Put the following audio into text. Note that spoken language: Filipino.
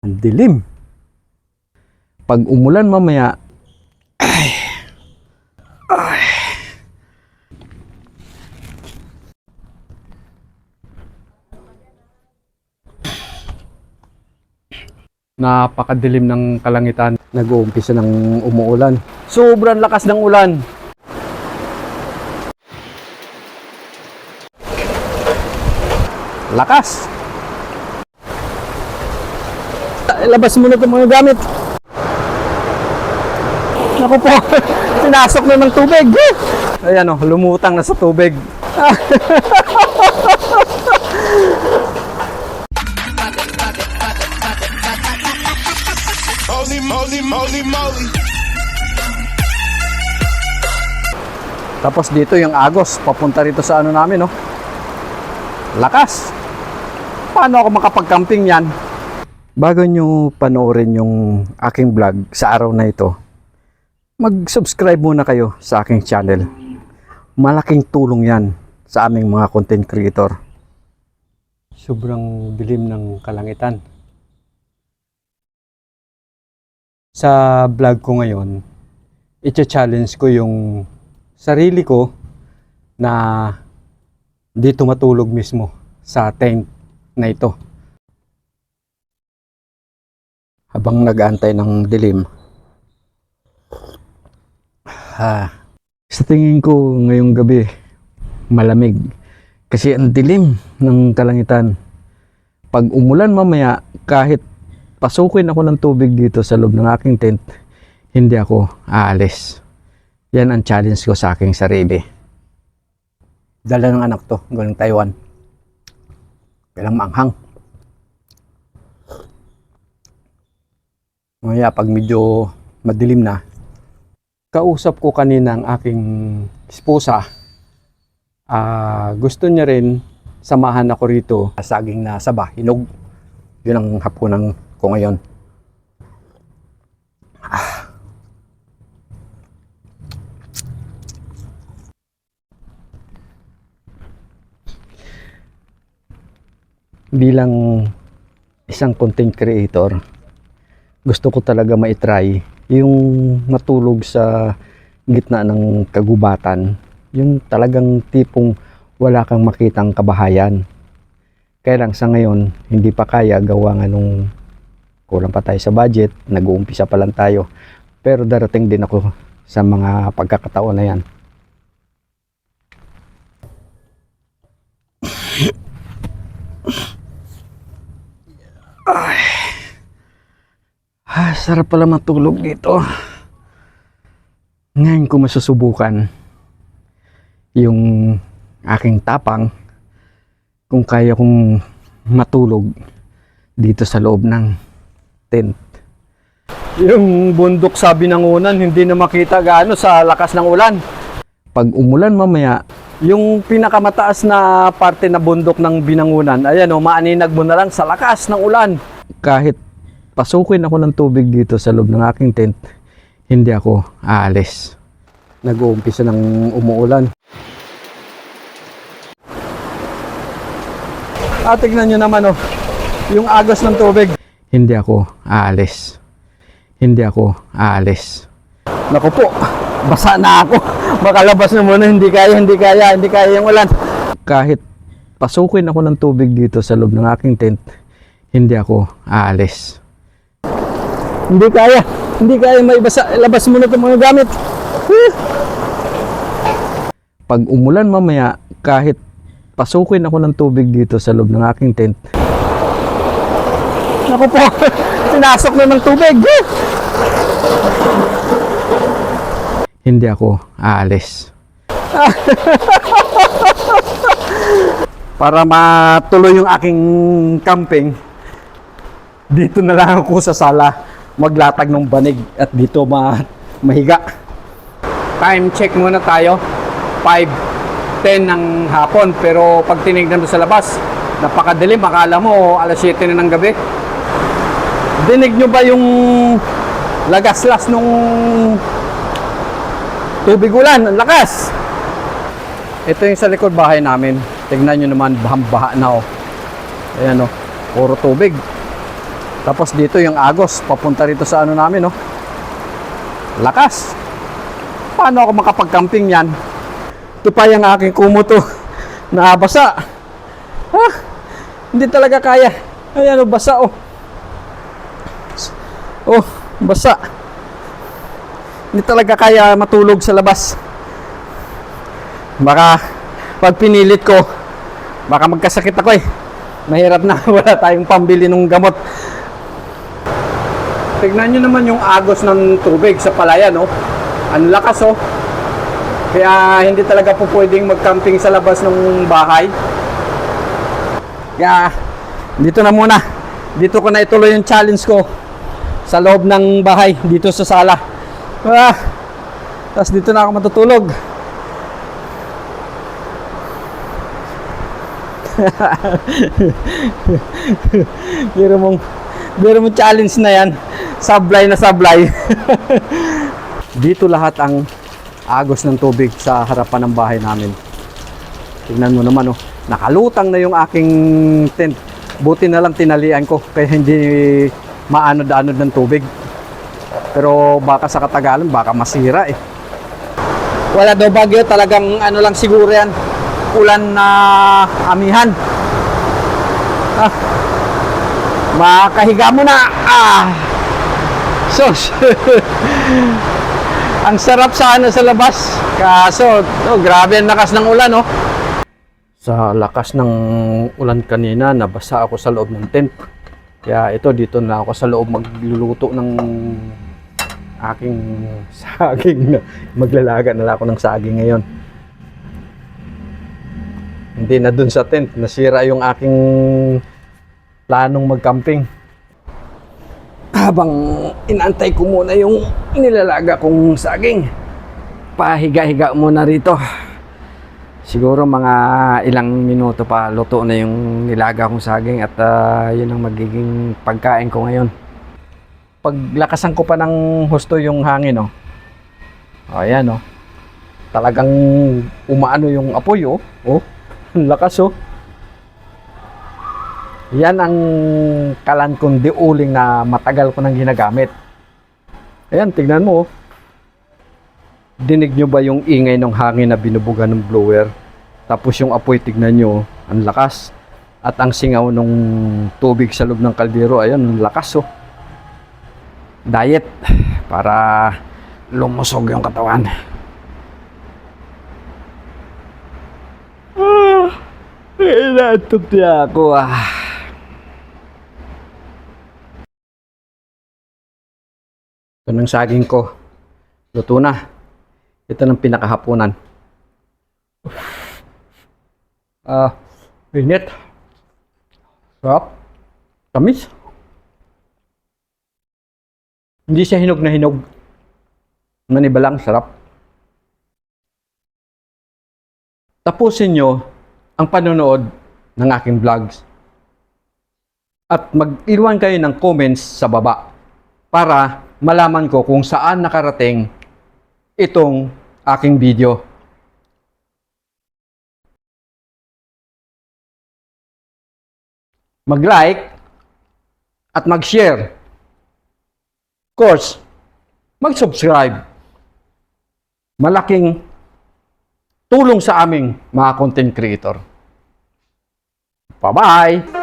Ang dilim. Pag umulan mamaya, napakadilim ng kalangitan. Nag-uumpisa ng umuulan. Sobrang lakas ng ulan. Lakas. Labas mo na itong mga gamit. Naku po, sinasok na ng tubig. Ayan o, lumutang na sa tubig. Holy moly, moly, moly. Tapos dito yung agos, papunta rito sa ano namin, no? Lakas. Paano ako makapag-camping yan? Bago nyo panoorin yung aking vlog sa araw na ito, mag-subscribe muna kayo sa aking channel. Malaking tulong yan sa aming mga content creator. Sobrang dilim ng kalangitan. Sa vlog ko ngayon, i-challenge ko yung sarili ko na dito matulog mismo sa tent na ito. Habang nag-aantay ng dilim. Sa tingin ko ngayong gabi, malamig. Kasi ang dilim ng kalangitan. Pag umulan mamaya, kahit pasukin ako ng tubig dito sa loob ng aking tent, hindi ako aalis. Yan ang challenge ko sa aking sarili. Dala ng anak to, galing Taiwan. Kailang maanghang. Ngayon, pag medyo madilim na, kausap ko kanina ang aking esposa. Gusto niya rin samahan ako rito. Saging na saba, hinog. Yun ang hapunan ko ngayon. Bilang isang content creator, gusto ko talaga ma-try yung matulog sa gitna ng kagubatan, yung talagang tipong wala kang makitang kabahayan. Kaya lang sa ngayon, hindi pa kaya, gawa nga nung kulang pa tayo sa budget, nag-uumpisa pa lang tayo. Pero darating din ako sa mga pagkakataon na yan. Sarap pala matulog dito. Ngayon ko masusubukan yung aking tapang kung kaya kong matulog dito sa loob ng tent. Yung bundok sa Binangunan hindi na makita gaano sa lakas ng ulan. Pag umulan mamaya, yung pinakamataas na parte na bundok ng Binangunan, ayan o, maaninag mo na lang sa lakas ng ulan. Kahit pasukin ako ng tubig dito sa loob ng aking tent, hindi ako aalis. Nag-uumpisa ng umuulan. Tignan nyo naman oh, yung agos ng tubig. Hindi ako aalis. Hindi ako aalis. Naku po, basa na ako. Makalabas na muna, hindi kaya yung ulan. Kahit pasukin ako ng tubig dito sa loob ng aking tent, hindi ako aalis. Hindi kaya maibasa. Labas mo na itong mga gamit. Pag umulan mamaya, kahit pasukin ako ng tubig dito sa loob ng aking tent. Naku po, sinasok na ng tubig. Hindi ako aalis. Para matuloy yung aking camping, dito na lang ako sa sala maglatag ng banig at dito mahiga. Time check muna tayo. 5:10 ng hapon, pero pag tinignan mo sa labas, napakadilim. Akala mo alas 7 na ng gabi. Dinig nyo ba yung lagaslas nung tubig ulan? Ang lakas! Ito yung sa likod bahay namin. Tignan nyo naman, bahang-baha na oh. Ayan oh, puro tubig. Tapos dito yung agos, papunta rito sa ano namin, no? Lakas. Paano ako makapag-camping yan? Ito pa yung aking kumuto na basa. Ah, hindi talaga kaya. Ayan, oh, basa, oh. Oh, basa. Hindi talaga kaya matulog sa labas. Baka, pag pinilit ko, baka magkasakit ako eh. Mahirap na, wala tayong pambili ng gamot. Tignan nyo naman yung agos ng tubig sa palayan, no? Ang lakas, oh. Kaya hindi talaga po pwedeng mag-camping sa labas ng bahay. Kaya, dito na muna. Dito ko na ituloy yung challenge ko. Sa loob ng bahay, dito sa sala. Tapos dito na ako matutulog. Biro mong challenge na yan. Sablay na sablay. Dito lahat ang agos ng tubig sa harapan ng bahay namin. Tingnan mo naman, oh. Nakalutang na yung aking tent. Buti na lang tinalian ko kaya hindi maanod-anod ng tubig. Pero baka sa katagalan baka masira eh. Wala daw bagyo, talagang ano lang siguro yan. Ulan na amihan. Makahiga mo na. Sos. Ang sarap sana sa labas. Kaso, grabe ang lakas ng ulan, oh. Sa lakas ng ulan kanina, nabasa ako sa loob ng tent. Kaya ito, dito na ako sa loob magluluto ng aking saging. Maglalaga na ako ng saging ngayon. Hindi na dun sa tent. Nasira yung aking planong mag-camping. Habang inantay ko muna yung inilalaga kong saging, pahiga-higa muna rito. Siguro mga ilang minuto pa luto na yung nilaga kong saging at yun ang magiging pagkain ko ngayon. Paglakasan ko pa ng husto yung hangin, oh. Ayan, oh. Talagang umaano yung apoy, oh. Oh, ang lakas, oh. Yan ang kalan kong diuling na matagal ko nang ginagamit. Ayan, tignan mo, oh. Dinig nyo ba yung ingay ng hangin na binubuga ng blower? Tapos yung apoy, tignan nyo, ang lakas. At ang singaw ng tubig sa loob ng kaldero, ayan, ang lakas, oh. Diet para lumusog yung katawan. Inaantok na ako, Ito ng saging ko. Luto na. Ito ng pinakahapunan. Init. Sarap. Tamis. Hindi siya hinog na hinog. Maniba lang, sarap. Tapusin nyo ang panonood ng aking vlogs. At mag-iwan kayo ng comments sa baba para malaman ko kung saan nakarating itong aking video. Mag-like at mag-share. Of course, mag-subscribe. Malaking tulong sa aming mga content creator. Bye-bye!